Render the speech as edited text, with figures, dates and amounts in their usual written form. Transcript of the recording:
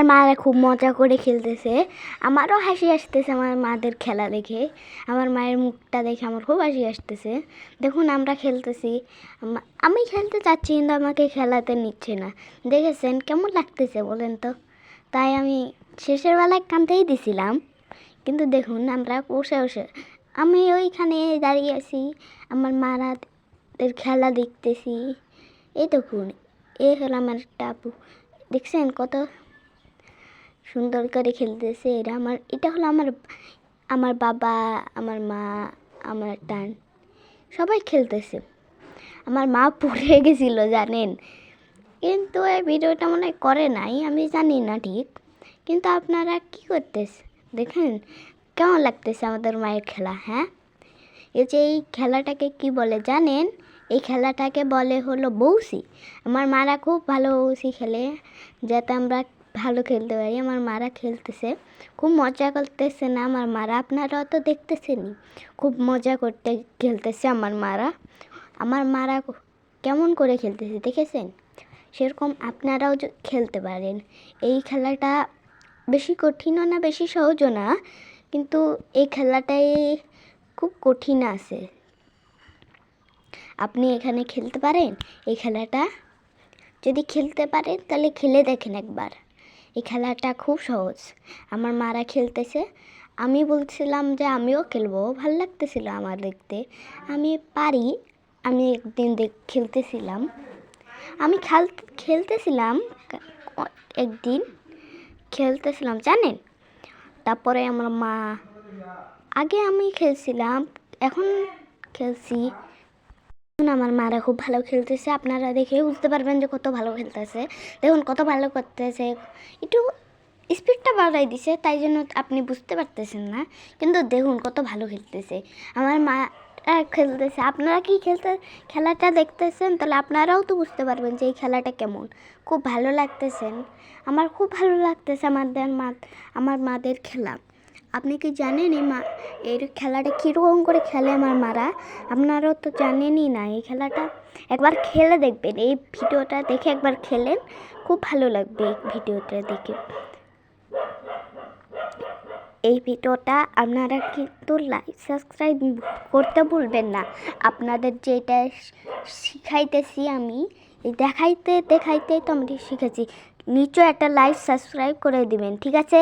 আমার মারা খুব মজা করে খেলতেছে। আমারও হাসি আসতেছে আমার মাদের খেলা দেখে। আমার মায়ের মুখটা দেখে আমার খুব হাসি আসতেছে। দেখুন আমরা খেলতেছি, আমি খেলতে চাচ্ছি কিন্তু আমাকে খেলাতে নিচ্ছে না। দেখেছেন কেমন লাগতেছে বলেন তো? তাই আমি শেষের বেলায় কাঁদতেই দিছিলাম। কিন্তু দেখুন আমরা বসে বসে আমি ওইখানে দাঁড়িয়ে আছি, আমার মারাদের খেলা দেখতেছি। এই দেখুন এই হলো আমার টাপু, দেখছেন কত সুন্দর করে খেলতেছে। এটা হলো আমার বাবা, আমার মা, আমার টান সবাই খেলতেছে। আমার মা পড়ে গেছিল জানেন, কিন্তু এই ভিডিওটা মনে হয় করে নাই, আমি জানি না ঠিক। কিন্তু আপনারা কি করতেছে দেখেন কেমন লাগতেছে আমাদের মায়ের খেলা। হ্যাঁ, এই যে এই খেলাটাকে কি বলে জানেন? এই খেলাটাকে বলে হলো বউসি। আমার মারা খুব ভালো বউসি খেলে, যাতে আমরা ভালো খেলতে পারি। আমার মারা খেলতেছে, খুব মজা করতেছে না আমার মারা? আপনারাও তো দেখতেছেনই, খুব মজা করতে খেলতেছে আমার মারা। আমার মারা কেমন করে খেলতেছে দেখেছেন? সেরকম আপনারাও খেলতে পারেন। এই খেলাটা বেশি কঠিনও না বেশি সহজও না, কিন্তু এই খেলাটাই খুব কঠিন আছে। আপনি এখানে খেলতে পারেন এই খেলাটা। যদি খেলতে পারেন তাহলে খেলে দেখেন একবার। এই খেলাটা খুব সহজ। আমার মারা খেলতেছে, আমি বলছিলাম যে আমিও খেলবো, ভালো লাগতেছিল আমার দেখতে। আমি পারি, আমি একদিন খেলতেছিলাম, আমি খেলতেছিলাম একদিন খেলতেছিলাম জানেন। তারপরে আমার মা, আগে আমি খেলছিলাম, এখন খেলছি। আমার মারা খুব ভালো খেলতেছে, আপনারা দেখে বুঝতে পারবেন যে কত ভালো খেলতেছে। দেখুন কত ভালো করতেছে, একটু স্পিডটা বাড়াই দিছে তাই জন্য আপনি বুঝতে পারতেছেন না, কিন্তু দেখুন কত ভালো খেলতেছে আমার মা খেলতেছে। আপনারা কি খেলাটা দেখতেছেন তাহলে আপনারাও তো বুঝতে পারবেন যে এই খেলাটা কেমন। খুব ভালো লাগতেছেন, আমার খুব ভালো লাগতেছে আমার মাদের খেলা। আপনি কি জানেন এই খেলাটা কীরকম করে খেলে আমার মারা? আপনারাও তো জানেনই না এই খেলাটা। একবার খেলে দেখবেন, এই ভিডিওটা দেখে একবার খেলেন, খুব ভালো লাগবে এই ভিডিওটা দেখে। এই ভিডিওটা আপনারা কিন্তু লাইক সাবস্ক্রাইব করতে ভুলবেন না। আপনাদের যেটা শিখাইতেছি আমি, এই দেখাইতে তো আমি শিখেছি, নিচে একটা লাইক সাবস্ক্রাইব করে দিবেন, ঠিক আছে?